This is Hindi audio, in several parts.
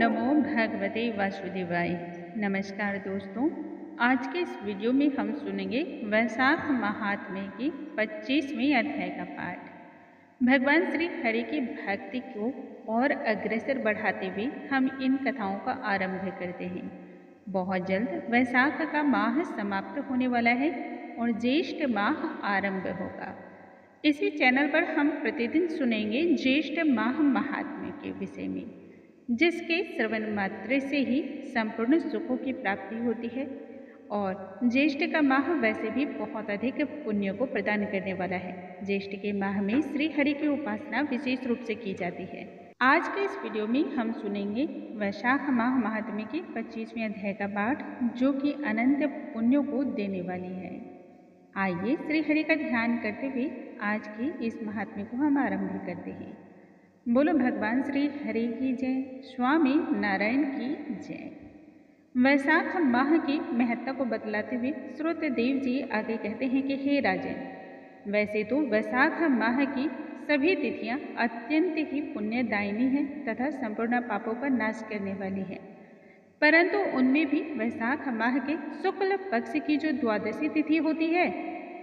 नमो भगवते वासुदेवाय। नमस्कार दोस्तों, आज के इस वीडियो में हम सुनेंगे वैशाख महात्म्य की 25वें अध्याय का पाठ। भगवान श्री हरि की भक्ति को और अग्रसर बढ़ाते हुए हम इन कथाओं का आरंभ करते हैं। बहुत जल्द वैशाख का माह समाप्त होने वाला है और ज्येष्ठ माह आरंभ होगा। इसी चैनल पर हम प्रतिदिन सुनेंगे ज्येष्ठ माह महात्म्य के विषय में, जिसके श्रवण मात्र से ही संपूर्ण सुखों की प्राप्ति होती है। और ज्येष्ठ का माह वैसे भी बहुत अधिक पुण्य को प्रदान करने वाला है। ज्येष्ठ के माह में श्री हरि की उपासना विशेष रूप से की जाती है। आज के इस वीडियो में हम सुनेंगे वैशाख माह महात्म्य के 25वें अध्याय का पाठ, जो कि अनंत पुण्यों को देने वाली है। आइए श्री हरि का ध्यान करते हुए आज की इस महात्म्य को हम आरंभ करते हैं। बोलो भगवान श्री हरि की जय, स्वामी नारायण की जय। वैशाख माह की महत्ता को बतलाते हुए श्रुतदेव जी आगे कहते हैं कि हे राजन, वैसे तो वैशाख माह की सभी तिथियां अत्यंत ही पुण्यदायिनी हैं तथा संपूर्ण पापों का नाश करने वाली है, परंतु उनमें भी वैशाख माह के शुक्ल पक्ष की जो द्वादशी तिथि होती है,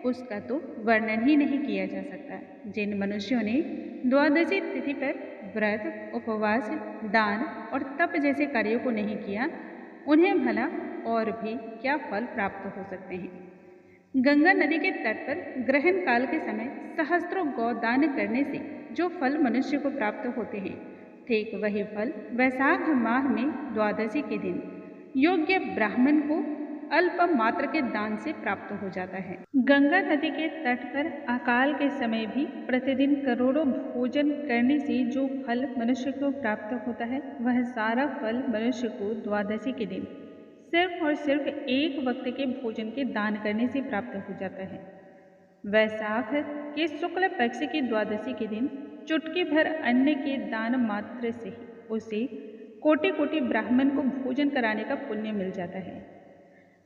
उसका तो वर्णन ही नहीं किया जा सकता। जिन मनुष्यों ने द्वादशी तिथि पर व्रत, उपवास, दान और तप जैसे कार्यों को नहीं किया, उन्हें भला और भी क्या फल प्राप्त हो सकते हैं। गंगा नदी के तट पर ग्रहण काल के समय सहस्त्रों गौदान करने से जो फल मनुष्य को प्राप्त होते हैं, ठीक वही फल वैशाख माह में द्वादशी के दिन योग्य ब्राह्मण को अल्प मात्र के दान से प्राप्त हो जाता है। गंगा नदी के तट पर अकाल के समय भी प्रतिदिन करोड़ों भोजन करने से जो फल मनुष्य को प्राप्त होता है, वह सारा फल मनुष्य को द्वादशी के दिन सिर्फ और सिर्फ एक वक्त के भोजन के दान करने से प्राप्त हो जाता है। वैशाख के शुक्ल पक्ष की द्वादशी के दिन चुटकी भर अन्न के दान मात्र से ही उसे कोटि कोटि ब्राह्मण को भोजन कराने का पुण्य मिल जाता है।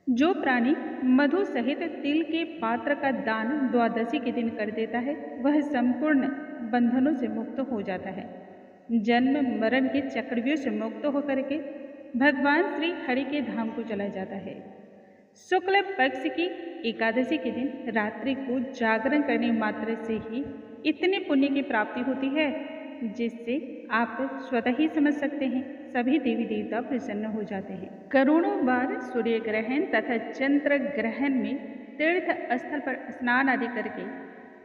जो प्राणी मधु सहित तिल के पात्र का दान द्वादशी के दिन कर देता है, वह संपूर्ण बंधनों से मुक्त हो जाता है। जन्म मरण के चक्रव्यूह से मुक्त होकर के भगवान श्री हरि के धाम को चला जाता है। शुक्ल पक्ष की एकादशी के दिन रात्रि को जागरण करने मात्र से ही इतने पुण्य की प्राप्ति होती है, जिससे आप स्वतः ही समझ सकते हैं सभी देवी देवता प्रसन्न हो जाते हैं। करोड़ों बार सूर्य ग्रहण तथा चंद्र ग्रहण में तीर्थ स्थल पर स्नान आदि करके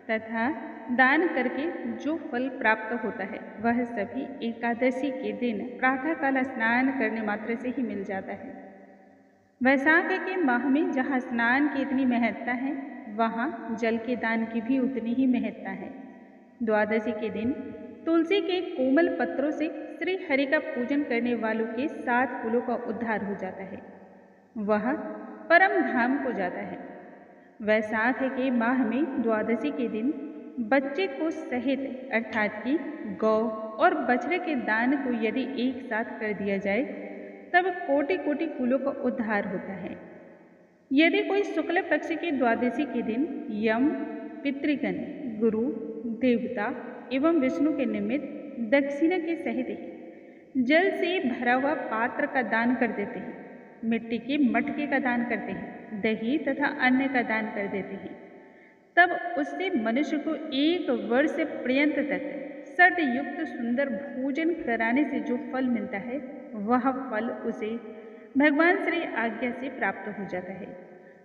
तथा दान करके जो फल प्राप्त होता है, वह सभी एकादशी के दिन प्रातःकाल स्नान करने मात्र से ही मिल जाता है। वैशाख के माह में जहाँ स्नान की इतनी महत्ता है, वहाँ जल के दान की भी उतनी ही महत्ता है। द्वादशी के दिन तुलसी के कोमल पत्रों से श्री हरि का पूजन करने वालों के 7 कुलों का उद्धार हो जाता है, वह परम धाम को जाता है। वैशाख के माह में द्वादशी के दिन बच्चे को सहित अर्थात कि गौ और बछड़े के दान को यदि एक साथ कर दिया जाए, तब कोटि कोटि कुलों का उद्धार होता है। यदि कोई शुक्ल पक्ष की द्वादशी के दिन यम, पितृगण, गुरु, देवता एवं विष्णु के निमित्त दक्षिणा के सहित ही जल से भरा हुआ पात्र का दान कर देते हैं, मिट्टी के मटके का दान करते हैं, दही तथा अन्न का दान कर देते हैं, तब उससे मनुष्य को 1 वर्ष पर्यंत तक षड युक्त सुंदर भोजन कराने से जो फल मिलता है, वह फल उसे भगवान श्री आज्ञा से प्राप्त हो जाता है।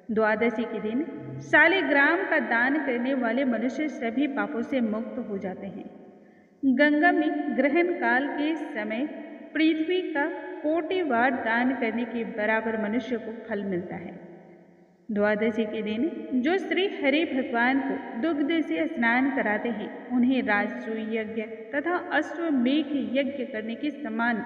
द्वादशी के दिन शालिग्राम का दान करने वाले मनुष्य सभी पापों से मुक्त हो जाते हैं। गंगा में ग्रहण काल के समय पृथ्वी का कोटिवार दान करने के बराबर मनुष्य को फल मिलता है। द्वादशी के दिन जो श्री हरि भगवान को दुग्ध से स्नान कराते हैं, उन्हें राजसूय यज्ञ तथा अश्वमेध यज्ञ करने के समान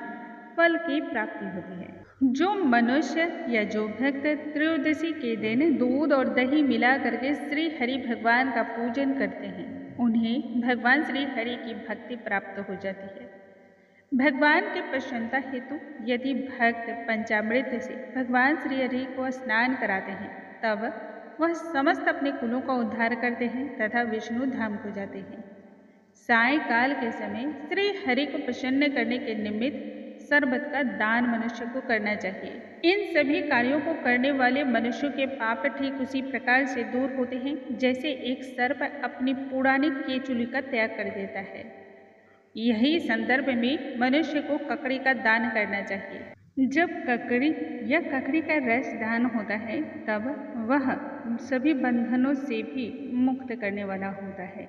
फल की प्राप्ति होती है। जो मनुष्य या जो भक्त त्रयोदशी के दिन दूध और दही मिला करके श्री हरि भगवान का पूजन करते हैं, उन्हें भगवान श्री हरि की भक्ति प्राप्त हो जाती है। भगवान की प्रसन्नता हेतु यदि भक्त पंचामृत से भगवान श्री हरि को स्नान कराते हैं, तब वह समस्त अपने कुलों का उद्धार करते हैं तथा विष्णु धाम को जाते हैं। सायंकाल के समय श्री हरि को प्रसन्न करने के निमित्त शरबत का दान मनुष्य को करना चाहिए। इन सभी कार्यों को करने वाले मनुष्यों के पाप ठीक उसी प्रकार से दूर होते हैं जैसे एक सर्प अपनी पुरानी केचुली का त्याग कर देता है। यही संदर्भ में मनुष्य को ककड़ी का दान करना चाहिए। जब ककड़ी या ककड़ी का रस दान होता है तब वह सभी बंधनों से भी मुक्त करने वाला होता है।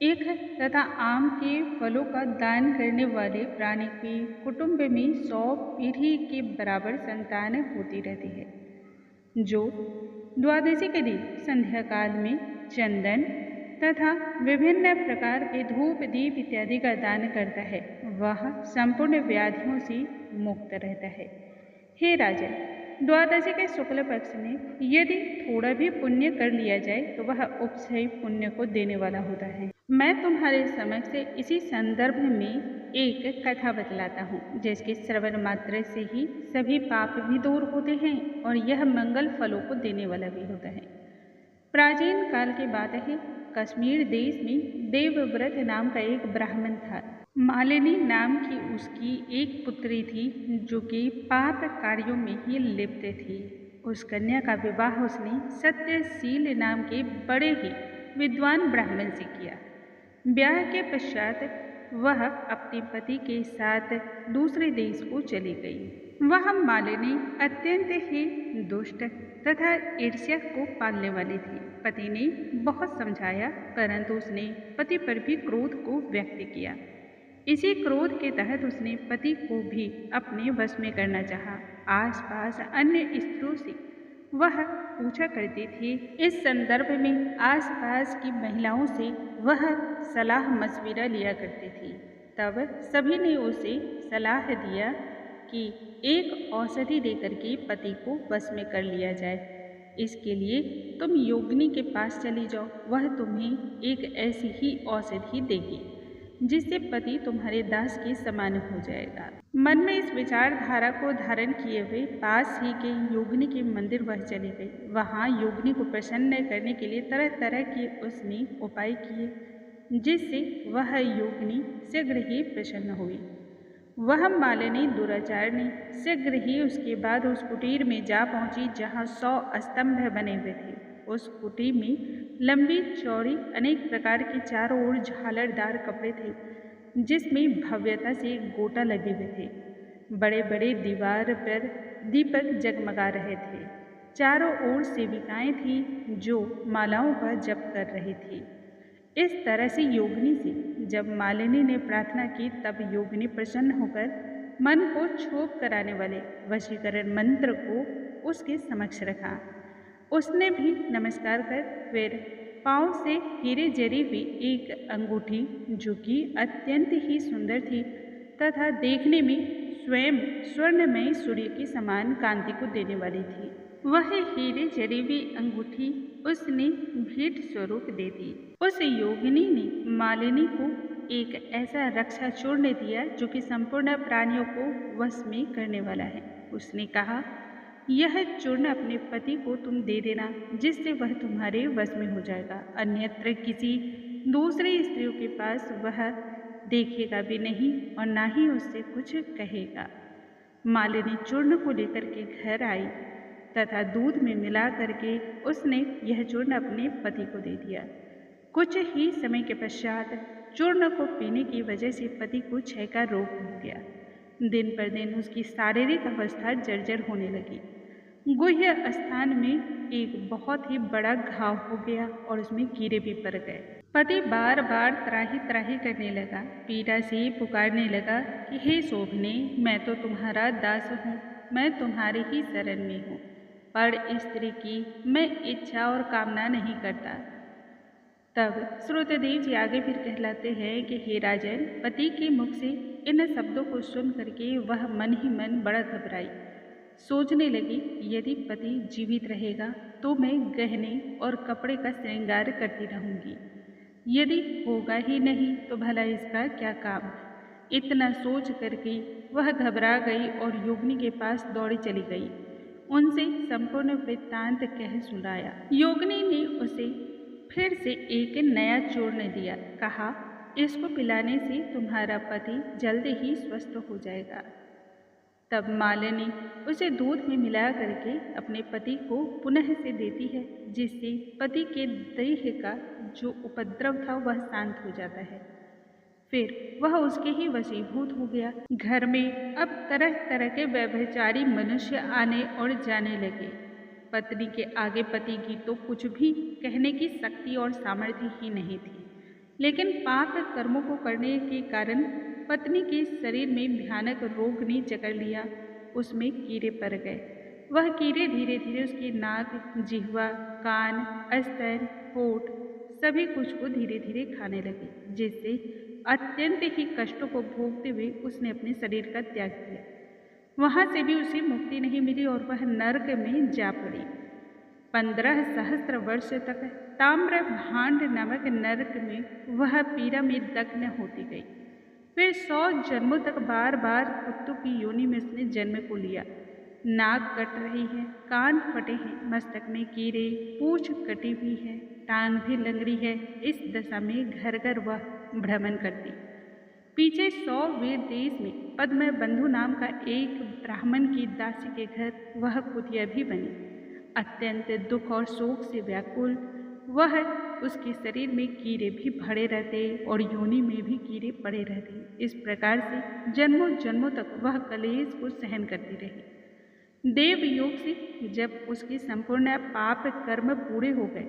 एक तथा आम के फलों का दान करने वाले प्राणी के कुटुंब में 100 पीढ़ी के बराबर संतान होती रहती है। जो द्वादशी के दिन संध्या काल में चंदन तथा विभिन्न प्रकार के धूप दीप इत्यादि का दान करता है वह संपूर्ण व्याधियों से मुक्त रहता है। हे राजन, द्वादशी के शुक्ल पक्ष में यदि थोड़ा भी पुण्य कर लिया जाए तो वह उपक्षय पुण्य को देने वाला होता है। मैं तुम्हारे समक्ष इसी संदर्भ में एक कथा बतलाता हूँ जिसके श्रवण मात्र से ही सभी पाप भी दूर होते हैं और यह मंगल फलों को देने वाला भी होता है। प्राचीन काल की बात है, कश्मीर देश में देवव्रत नाम का एक ब्राह्मण था। मालिनी नाम की उसकी एक पुत्री थी जो कि पाप कार्यों में ही लिप्त थी। उस कन्या का विवाह उसने सत्यशील नाम के बड़े ही विद्वान ब्राह्मण से किया। ब्याह के पश्चात वह अपने पति के साथ दूसरे देश को चली गई। वह मालिनी अत्यंत ही दुष्ट तथा ईर्ष्या को पालने वाली थी। पति ने बहुत समझाया परंतु उसने पति पर भी क्रोध को व्यक्त किया। इसी क्रोध के तहत उसने पति को भी अपने वश में करना चाहा। आसपास अन्य स्त्रियों से वह पूछा करती थी। इस संदर्भ में आसपास की महिलाओं से वह सलाह मशविरा लिया करती थी। तब सभी ने उसे सलाह दिया कि एक औषधि देकर के पति को वश में कर लिया जाए। इसके लिए तुम योगिनी के पास चली जाओ, वह तुम्हें एक ऐसी ही औषधि देगी जिससे पति तुम्हारे दास के समान हो जाएगा। मन में इस विचारधारा को धारण किए हुए पास ही के योगिनी के मंदिर वह चली गई। वहाँ योगिनी को प्रसन्न करने के लिए तरह तरह के उसने उपाय किए जिससे वह योगिनी शीघ्र ही प्रसन्न हुई। वह मालिनी दुराचारणी शीघ्र ही उसके बाद उस कुटीर में जा पहुंची जहाँ 100 स्तंभ बने हुए थे। उस कुटीर में लंबी चौड़ी अनेक प्रकार के चारों ओर झालरदार कपड़े थे जिसमें भव्यता से गोटा लगे हुए थे। बड़े बड़े दीवार पर दीपक जगमगा रहे थे। चारों ओर सेविकाएं थीं जो मालाओं का जप कर रही थी। इस तरह से योगिनी से जब मालिनी ने प्रार्थना की तब योगिनी प्रसन्न होकर मन को क्षोभ कराने वाले वशीकरण मंत्र को उसके समक्ष रखा। उसने भी नमस्कार कर फिर पाँव से हीरे जड़ी हुई एक अंगूठी जो कि अत्यंत ही सुंदर थी तथा देखने में स्वयं स्वर्णमय सूर्य के समान कांति को देने वाली थी, वह हीरे जड़ी हुई अंगूठी उसने भेंट स्वरूप दे दी। उस योगिनी ने मालिनी को एक ऐसा रक्षा चूर्ण दिया जो कि संपूर्ण प्राणियों को वश में करने वाला है। उसने कहा, यह चूर्ण अपने पति को तुम दे देना जिससे वह तुम्हारे वश में हो जाएगा। अन्यत्र किसी दूसरी स्त्रियों के पास वह देखेगा भी नहीं और ना ही उससे कुछ कहेगा। मालिनी चूर्ण को लेकर के घर आई तथा दूध में मिला करके उसने यह चूर्ण अपने पति को दे दिया। कुछ ही समय के पश्चात चूर्ण को पीने की वजह से पति को क्षय का रोग हो गया। दिन पर दिन उसकी शारीरिक अवस्था जर्जर होने लगी। गुह्य स्थान में एक बहुत ही बड़ा घाव हो गया और उसमें कीड़े भी पड़ गए। पति बार बार त्राही त्राही करने लगा, पीड़ा से पुकारने लगा कि हे शोभने, मैं तो तुम्हारा दास हूँ, मैं तुम्हारे ही शरण में हूँ, पर स्त्री की मैं इच्छा और कामना नहीं करता। तब श्रुतदेव जी आगे फिर कहलाते हैं कि हे राजन, पति के मुख से इन शब्दों को सुन करके वह मन ही मन बड़ा घबराई। सोचने लगी, यदि पति जीवित रहेगा तो मैं गहने और कपड़े का श्रृंगार करती रहूंगी, यदि होगा ही नहीं तो भला इसका क्या काम। इतना सोच करके वह घबरा गई और योगिनी के पास दौड़ी चली गई। उनसे संपूर्ण वृत्तांत कह सुनाया। योगिनी ने उसे फिर से एक नया चूर्ण दिया, कहा, इसको पिलाने से तुम्हारा पति जल्द ही स्वस्थ हो जाएगा। तब मालिनी उसे दूध में मिला करके अपने पति को पुनः से देती है, जिससे पति के देह का जो उपद्रव था वह शांत हो जाता है। फिर वह उसके ही वशीभूत हो गया। घर में अब तरह तरह के व्यभिचारी मनुष्य आने और जाने लगे। पत्नी के आगे पति की तो कुछ भी कहने की शक्ति और सामर्थ्य ही नहीं थी, लेकिन पाप कर्मों को करने के कारण पत्नी के शरीर में भयानक रोग ने जकड़ लिया। उसमें कीड़े पड़ गए। वह कीड़े धीरे धीरे उसकी नाक, जिह्वा, कान, स्तन, होठ सभी कुछ को धीरे धीरे खाने लगे, जिससे अत्यंत ही कष्टों को भोगते हुए उसने अपने शरीर का त्याग किया। वहां से भी उसे मुक्ति नहीं मिली और वह नरक में जा पड़ी। 15 सहस्त्र वर्ष तक ताम्र भांड नामक नरक में वह पीड़ा में दग्न होती गई। फिर 100 जन्मों तक बार बार कुत्तों की योनि में उसने जन्म को लिया। नाक कट रही है, कान फटे हैं, मस्तक में कीड़े, पूंछ कटी हुई है, टांग भी लंगड़ी है। इस दशा में घर घर वह भ्रमण करती। पीछे 100 वीर देश में पद्म बंधु नाम का एक ब्राह्मण की दासी के घर वह कुतिया भी बनी। अत्यंत दुख और शोक से व्याकुल वह, उसके शरीर में कीड़े भी भरे रहते और योनि में भी कीड़े पड़े रहते। इस प्रकार से जन्मों जन्मों तक वह कलेश को सहन करती रही। देव योग से जब उसके संपूर्ण पाप कर्म पूरे हो गए,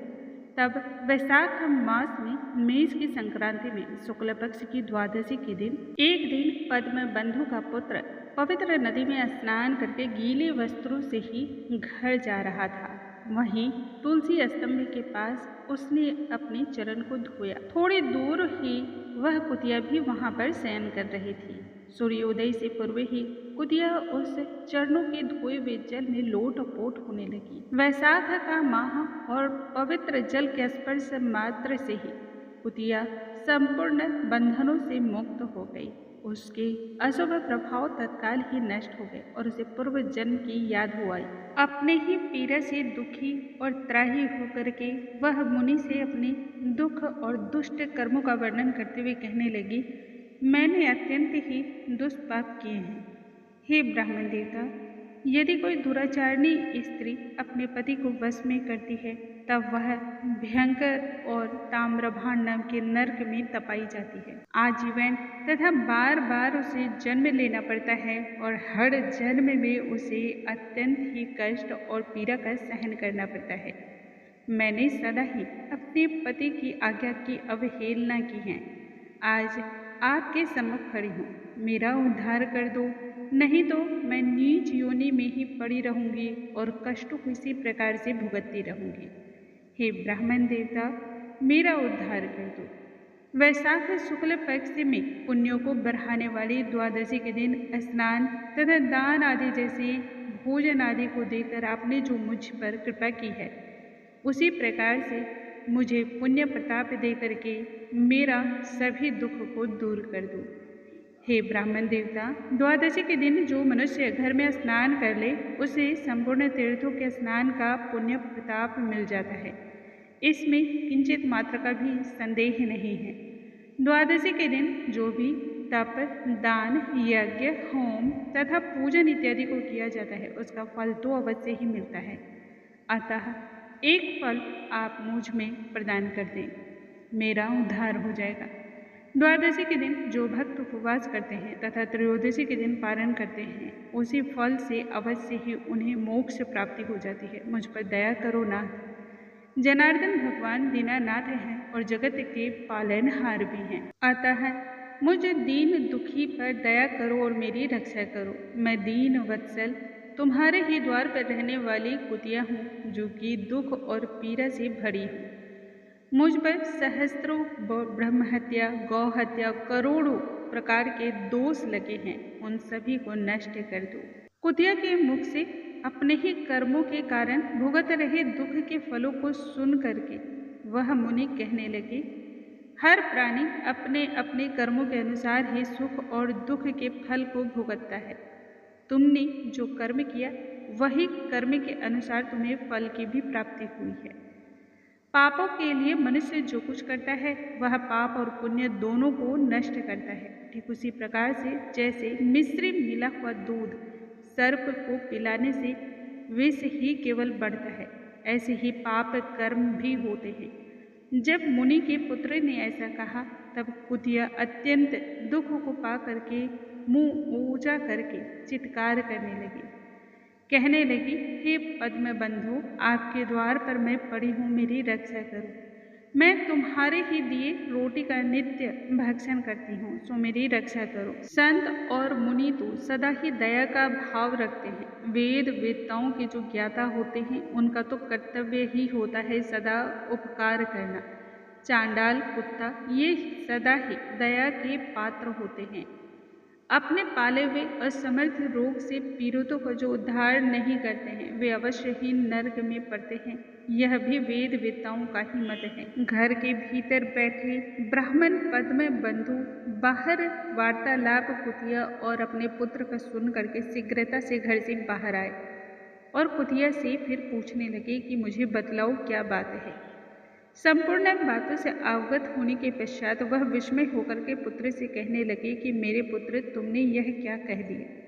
तब वैशाख मास में मेष की संक्रांति में शुक्ल पक्ष की द्वादशी के दिन एक दिन पद्म बंधु का पुत्र पवित्र नदी में स्नान करके गीले वस्त्रों से ही घर जा रहा था। वहीं तुलसी स्तंभ के पास उसने अपने चरण को धोया। थोड़ी दूर ही वह कुतिया भी वहां पर शयन कर रही थी। सूर्योदय से पूर्व ही कुतिया उस चरणों के धोए हुए जल में लोटपोट होने लगी। वैशाख का माह और पवित्र जल के स्पर्श मात्र से ही कुतिया संपूर्ण बंधनों से मुक्त हो गई। उसके अशुभ प्रभाव तत्काल ही नष्ट हो गए और उसे पूर्व जन्म की याद हो आई। अपने ही पीड़ा से दुखी और त्राही होकर के वह मुनि से अपने दुख और दुष्ट कर्मों का वर्णन करते हुए कहने लगी, मैंने अत्यंत ही दुष्पाप किए हैं। हे ब्राह्मण देवता, यदि कोई दुराचारणी स्त्री अपने पति को वश में करती है, तब वह भयंकर और ताम्रभांड नाम के नरक में तपाई जाती है। आजीवन तथा बार बार उसे जन्म लेना पड़ता है और हर जन्म में उसे अत्यंत ही कष्ट और पीड़ा का सहन करना पड़ता है। मैंने सदा ही अपने पति की आज्ञा की अवहेलना की है। आज आपके सम्मुख खड़ी हूँ, मेरा उद्धार कर दो, नहीं तो मैं नीच योनि में ही पड़ी रहूंगी और कष्टों को इसी प्रकार से भुगतती रहूंगी। हे ब्राह्मण देवता, मेरा उद्धार कर दो। वैशाख शुक्ल पक्ष में पुण्यों को बढ़ाने वाली द्वादशी के दिन स्नान तथा दान आदि जैसे भोजन आदि को देकर आपने जो मुझ पर कृपा की है, उसी प्रकार से मुझे पुण्य प्रताप दे करके मेरा सभी दुख को दूर कर दो। हे ब्राह्मण देवता, द्वादशी के दिन जो मनुष्य घर में स्नान कर ले, उसे संपूर्ण तीर्थों के स्नान का पुण्य प्रताप मिल जाता है। इसमें किंचित मात्र का भी संदेह नहीं है। द्वादशी के दिन जो भी तप, दान, यज्ञ, होम तथा पूजन इत्यादि को किया जाता है, उसका फल तो अवश्य ही मिलता है। अतः एक फल आप मुझ में प्रदान कर दें, मेरा उद्धार हो जाएगा। द्वादशी के दिन जो भक्त उपवास करते हैं तथा त्रयोदशी के दिन पारण करते हैं, उसी फल से अवश्य ही उन्हें मोक्ष प्राप्ति हो जाती है। मुझ पर दया करो नाथ। जनार्दन भगवान दीनानाथ हैं और जगत के पालनहार भी हैं। अतः मुझ दीन दुखी पर दया करो और मेरी रक्षा करो। मैं दीन वत्सल तुम्हारे ही द्वार पर रहने वाली कुतिया हूँ, जो कि दुख और पीड़ा से भरी हूँ। मुझ पर सहस्त्रों ब्रह्म हत्या, गौ हत्या, करोड़ों प्रकार के दोष लगे हैं, उन सभी को नष्ट कर दो। कुतिया के मुख से अपने ही कर्मों के कारण भुगत रहे दुख के फलों को सुन करके वह मुनि कहने लगे, हर प्राणी अपने अपने कर्मों के अनुसार ही सुख और दुख के फल को भुगतता है। तुमने जो कर्म किया, वही कर्म के अनुसार तुम्हें फल की भी प्राप्ति हुई है। पापों के लिए मनुष्य जो कुछ करता है, वह पाप और पुण्य दोनों को नष्ट करता है। ठीक उसी प्रकार से जैसे मिश्री मिला हुआ दूध सर्प को पिलाने से विष ही केवल बढ़ता है, ऐसे ही पाप कर्म भी होते हैं। जब मुनि के पुत्र ने ऐसा कहा तब कुतिया अत्यंत दुख को पा करके मुंह ऊंचा करके चित्कार करने लगी। कहने लगी, हे पद्म बंधु, आपके द्वार पर मैं पड़ी हूँ, मेरी रक्षा करो। मैं तुम्हारे ही दिए रोटी का नित्य भक्षण करती हूँ, सो मेरी रक्षा करो। संत और मुनि तो सदा ही दया का भाव रखते हैं। वेद वेदताओं के जो ज्ञाता होते हैं उनका तो कर्तव्य ही होता है सदा उपकार करना। चांडाल कुत्ता ये सदा ही दया के पात्र होते हैं। अपने पाले हुए असमर्थ रोग से पीड़ितों का जो उद्धार नहीं करते हैं वे अवश्य ही नर्क में पड़ते हैं। यह भी वेद वेदताओं का ही मत है। घर के भीतर बैठे ब्राह्मण पद्म बंधु बाहर वार्तालाप कुतिया और अपने पुत्र का सुन करके शीघ्रता से घर से बाहर आए और कुतिया से फिर पूछने लगे कि मुझे बतलाओ क्या बात है। संपूर्ण बातों से अवगत होने के पश्चात वह विस्मय होकर के पुत्र से कहने लगे कि मेरे पुत्र, तुमने यह क्या कह दिया।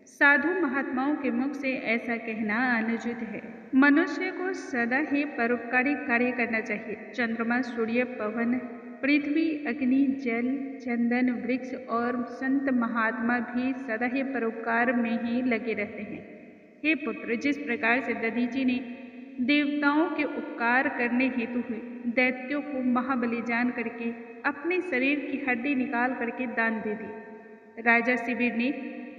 साधु महात्माओं के मुख से ऐसा कहना अनुचित है। मनुष्य को सदा ही परोपकारी कार्य करना चाहिए। चंद्रमा, सूर्य, पवन, पृथ्वी, अग्नि, जल, चंदन, वृक्ष और संत महात्मा भी सदा ही परोपकार में ही लगे रहते हैं। हे पुत्र, जिस प्रकार से दधीचि ने देवताओं के उपकार करने हेतु हुए दैत्यों को महाबली जान करके अपने शरीर की हड्डी निकाल करके दान दे दी, राजा शिबिर ने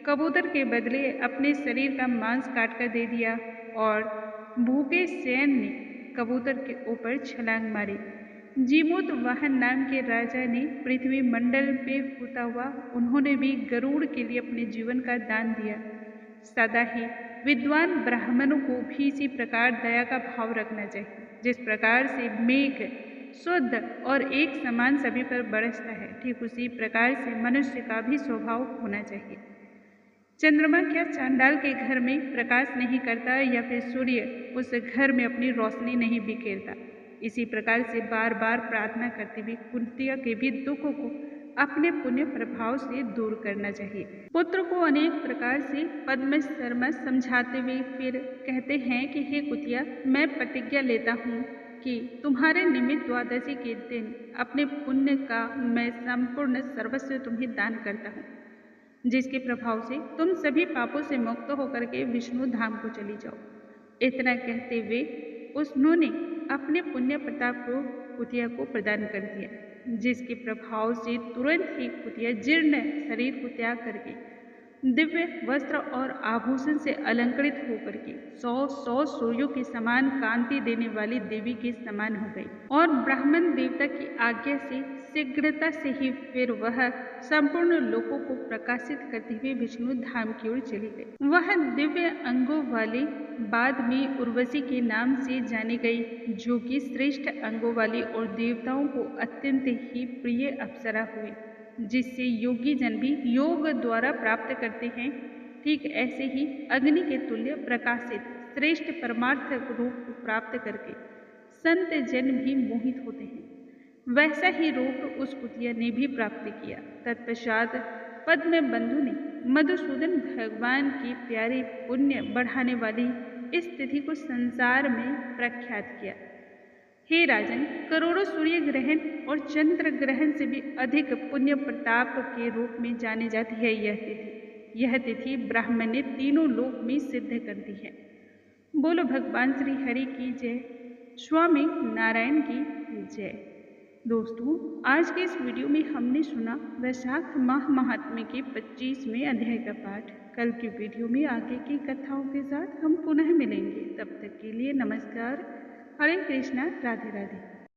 कबूतर के बदले अपने शरीर का मांस काट कर दे दिया और भूखे सैन ने कबूतर के ऊपर छलांग मारी। जीमूत वाहन नाम के राजा ने पृथ्वी मंडल पे होता हुआ उन्होंने भी गरुड़ के लिए अपने जीवन का दान दिया। सदा ही विद्वान ब्राह्मणों को भी इसी प्रकार दया का भाव रखना चाहिए। जिस प्रकार से मेघ शुद्ध और एक समान सभी पर बरसता है, ठीक उसी प्रकार से मनुष्य का भी स्वभाव होना चाहिए। चंद्रमा क्या चांडाल के घर में प्रकाश नहीं करता या फिर सूर्य उस घर में अपनी रोशनी नहीं बिखेरता। इसी प्रकार से बार बार प्रार्थना करते हुए कुतिया के भी दुखों को अपने पुण्य प्रभाव से दूर करना चाहिए। पुत्र को अनेक प्रकार से पद्म शर्मा समझाते हुए फिर कहते हैं कि हे कुतिया, मैं प्रतिज्ञा लेता हूँ कि तुम्हारे निमित्त द्वादशी के दिन अपने पुण्य का मैं संपूर्ण सर्वस्व तुम्हें दान करता हूँ, जिसके प्रभाव से तुम सभी पापों से मुक्त होकर के विष्णु धाम को चली जाओ। इतना कहते हुए उन्होंने अपने पुण्य प्रताप को कुतिया को प्रदान कर दिया, जिसके प्रभाव से तुरंत ही कुतिया जीर्ण शरीर को त्याग करके दिव्य वस्त्र और आभूषण से अलंकृत होकर के 100 सूर्यों के समान कांति देने वाली देवी के समान हो गई और ब्राह्मण देवता की आज्ञा से शीघ्रता से ही फिर वह संपूर्ण लोकों को प्रकाशित करते हुए विष्णु धाम की ओर चली गई। वह दिव्य अंगों वाली बाद में उर्वशी के नाम से जानी गई, जो कि श्रेष्ठ अंगों वाली और देवताओं को अत्यंत ही प्रिय अप्सरा हुई, जिससे योगी जन भी योग द्वारा प्राप्त करते हैं। ठीक ऐसे ही अग्नि के तुल्य प्रकाशित श्रेष्ठ परमार्थ रूप को प्राप्त करके संत जन भी मोहित होते हैं। वैसा ही रूप उस कुतिया ने भी प्राप्त किया। तत्पश्चात पद्म बंधु ने मधुसूदन भगवान की प्यारी पुण्य बढ़ाने वाली इस तिथि को संसार में प्रख्यात किया। हे राजन, करोड़ों सूर्य ग्रहण और चंद्र ग्रहण से भी अधिक पुण्य प्रताप के रूप में जानी जाती है यह तिथि। यह तिथि ब्राह्मण ने तीनों लोक में सिद्ध कर दी है। बोलो भगवान श्री हरि की जय, स्वामी नारायण की जय। दोस्तों, आज के इस वीडियो में हमने सुना वैशाख माह महात्म्य के 25वें अध्याय का पाठ। कल की वीडियो में आगे की कथाओं के साथ हम पुनः मिलेंगे। तब तक के लिए नमस्कार, हरे कृष्णा, राधे राधे।